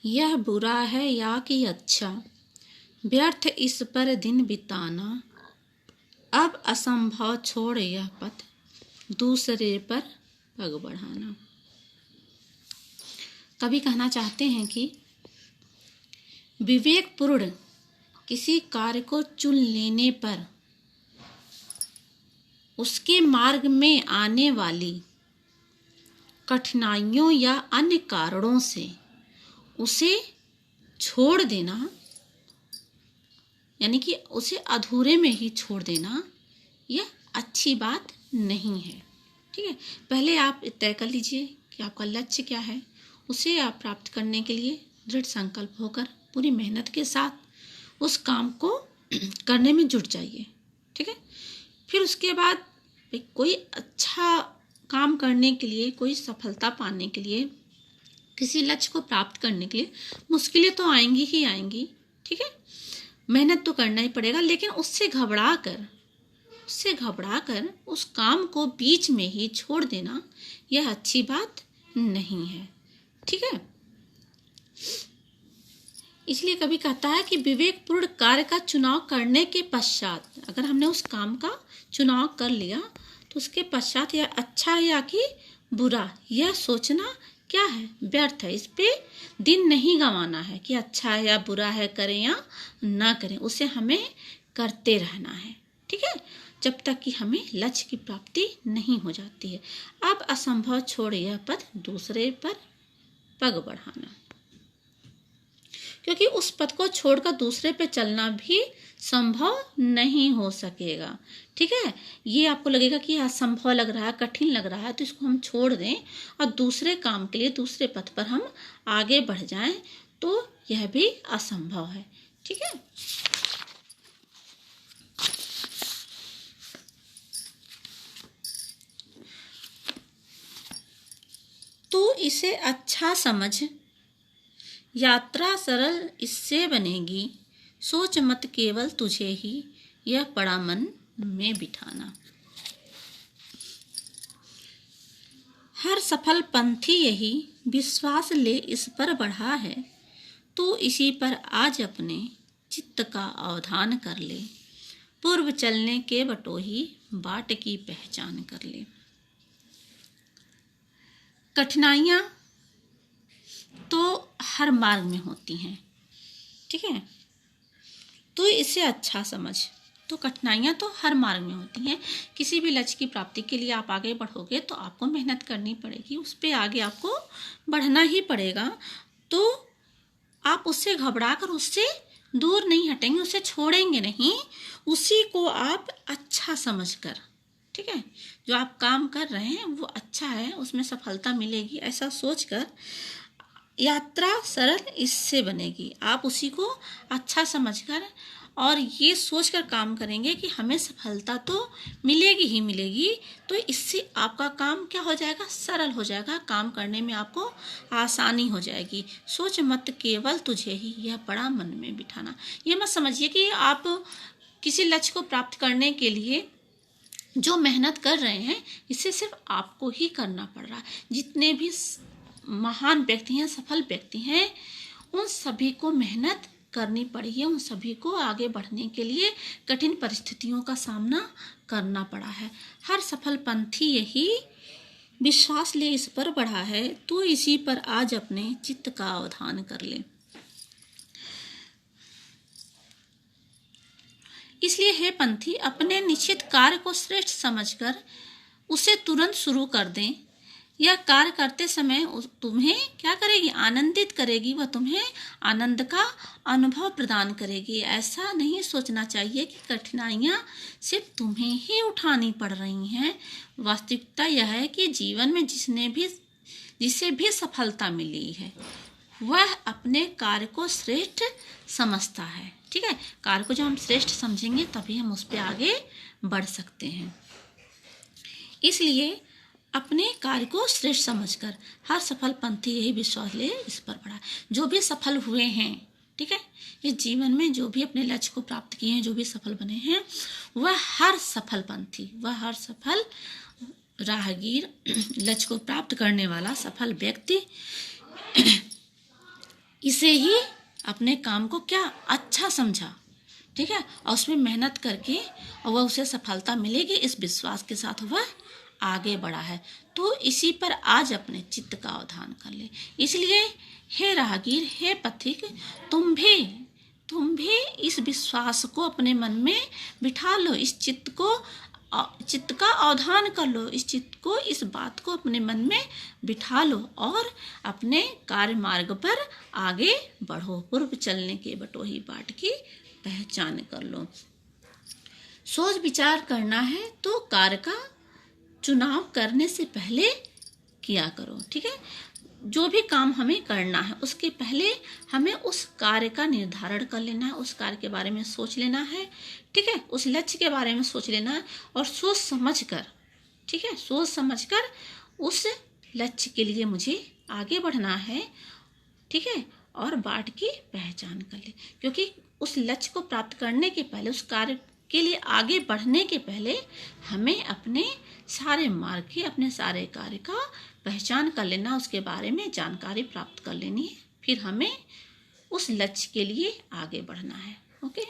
यह बुरा है या कि अच्छा, व्यर्थ इस पर दिन बिताना। अब असंभव छोड़ यह पथ, दूसरे पर पग बढ़ाना। कवि कहना चाहते हैं कि विवेकपूर्ण किसी कार्य को चुन लेने पर उसके मार्ग में आने वाली कठिनाइयों या अन्य कारणों से उसे छोड़ देना, यानी कि उसे अधूरे में ही छोड़ देना, यह अच्छी बात नहीं है। ठीक है, पहले आप तय कर लीजिए कि आपका लक्ष्य क्या है। उसे आप प्राप्त करने के लिए दृढ़ संकल्प होकर पूरी मेहनत के साथ उस काम को करने में जुट जाइए। ठीक है, फिर उसके बाद कोई अच्छा काम करने के लिए, कोई सफलता पाने के लिए, किसी लक्ष्य को प्राप्त करने के लिए मुश्किलें तो आएंगी ही आएंगी। ठीक है, मेहनत तो करना ही पड़ेगा, लेकिन उससे घबरा कर उस काम को बीच में ही छोड़ देना, यह अच्छी बात नहीं है। ठीक है, इसलिए कभी कहता है कि विवेकपूर्ण कार्य का चुनाव करने के पश्चात, अगर हमने उस काम का चुनाव कर लिया तो उसके पश्चात यह अच्छा है या कि बुरा, यह सोचना क्या है, व्यर्थ है। इस पे दिन नहीं गंवाना है कि अच्छा है या बुरा है, करें या ना करें, उसे हमें करते रहना है। ठीक है, जब तक कि हमें लक्ष्य की प्राप्ति नहीं हो जाती है। अब असंभव छोड़ यह पथ, दूसरे पर पग बढ़ाना, क्योंकि उस पथ को छोड़कर दूसरे पे चलना भी संभव नहीं हो सकेगा। ठीक है, ये आपको लगेगा कि असंभव लग रहा है, कठिन लग रहा है, तो इसको हम छोड़ दें और दूसरे काम के लिए दूसरे पथ पर हम आगे बढ़ जाएं, तो यह भी असंभव है। ठीक है, तो इसे अच्छा समझ, यात्रा सरल इससे बनेगी, सोच मत केवल तुझे ही, यह पड़ा मन में बिठाना। हर सफल पंथी यही विश्वास ले इस पर बढ़ा है, तो इसी पर आज अपने चित्त का अवधान कर ले, पूर्व चलने के बटोही बाट की पहचान कर ले। कठिनाइयाँ तो हर मार्ग में होती हैं। ठीक है, तो इसे अच्छा समझ, तो कठिनाइयाँ तो हर मार्ग में होती हैं। किसी भी लक्ष्य की प्राप्ति के लिए आप आगे बढ़ोगे तो आपको मेहनत करनी पड़ेगी, उस पर आगे आपको बढ़ना ही पड़ेगा। तो आप उससे घबरा कर उससे दूर नहीं हटेंगे, उसे छोड़ेंगे नहीं, उसी को आप अच्छा समझकर, ठीक है, जो आप काम कर रहे हैं वो अच्छा है, उसमें सफलता मिलेगी, ऐसा सोचकर यात्रा सरल इससे बनेगी। आप उसी को अच्छा समझकर और ये सोचकर काम करेंगे कि हमें सफलता तो मिलेगी ही मिलेगी, तो इससे आपका काम क्या हो जाएगा, सरल हो जाएगा, काम करने में आपको आसानी हो जाएगी। सोच मत केवल तुझे ही, यह पड़ा मन में बिठाना। ये मत समझिए कि आप किसी लक्ष्य को प्राप्त करने के लिए जो मेहनत कर रहे हैं इसे सिर्फ आपको ही करना पड़ रहा है। जितने भी महान व्यक्ति हैं, सफल व्यक्ति हैं, उन सभी को मेहनत करनी पड़ी है, उन सभी को आगे बढ़ने के लिए कठिन परिस्थितियों का सामना करना पड़ा है। हर सफल पंथी यही विश्वास ले इस पर बढ़ा है, तो इसी पर आज अपने चित्त का अवधान कर ले। इसलिए हे पंथी, अपने निश्चित कार्य को श्रेष्ठ समझकर उसे तुरंत शुरू कर दें। यह कार्य करते समय तुम्हें क्या करेगी, आनंदित करेगी, वह तुम्हें आनंद का अनुभव प्रदान करेगी। ऐसा नहीं सोचना चाहिए कि कठिनाइयाँ सिर्फ तुम्हें ही उठानी पड़ रही हैं। वास्तविकता यह है कि जीवन में जिसे भी सफलता मिली है वह अपने कार्य को श्रेष्ठ समझता है। ठीक है, कार्य को जब हम श्रेष्ठ समझेंगे तभी हम उस पर आगे बढ़ सकते हैं। इसलिए अपने कार्य को श्रेष्ठ समझकर हर सफल पंथी यही विश्वास ले इस पर बढ़ा। जो भी सफल हुए हैं, ठीक है, इस जीवन में जो भी अपने लक्ष्य को प्राप्त किए हैं, जो भी सफल बने हैं, वह हर सफल पंथी, वह हर सफल राहगीर, लक्ष्य को प्राप्त करने वाला सफल व्यक्ति इसे ही अपने काम को क्या अच्छा समझा, ठीक है, और उसमें मेहनत करके और वह उसे सफलता मिलेगी इस विश्वास के साथ वह आगे बढ़ा है। तो इसी पर आज अपने चित्त का अवधान कर ले। इसलिए हे राहगीर, हे पथिक, तुम भी इस विश्वास को अपने मन में बिठा लो, इस चित्त का अवधान कर लो, इस चित्त को, इस बात को अपने मन में बिठा लो और अपने कार्य मार्ग पर आगे बढ़ो। पूर्व चलने के बटोही बाट की पहचान कर लो। सोच विचार करना है तो कार्य का चुनाव करने से पहले किया करो, ठीक है। जो भी काम हमें करना है उसके पहले हमें उस कार्य का निर्धारण कर लेना है, उस कार्य के बारे में सोच लेना है, ठीक है, उस लक्ष्य के बारे में सोच लेना है और सोच समझ कर, ठीक है, सोच समझ कर उस लक्ष्य के लिए मुझे आगे बढ़ना है, ठीक है, और बाट की पहचान कर ले। क्योंकि उस लक्ष्य को प्राप्त करने के पहले, उस कार्य के लिए आगे बढ़ने के पहले हमें अपने सारे मार्ग के, अपने सारे कार्य का पहचान कर लेना, उसके बारे में जानकारी प्राप्त कर लेनी है, फिर हमें उस लक्ष्य के लिए आगे बढ़ना है। ओके।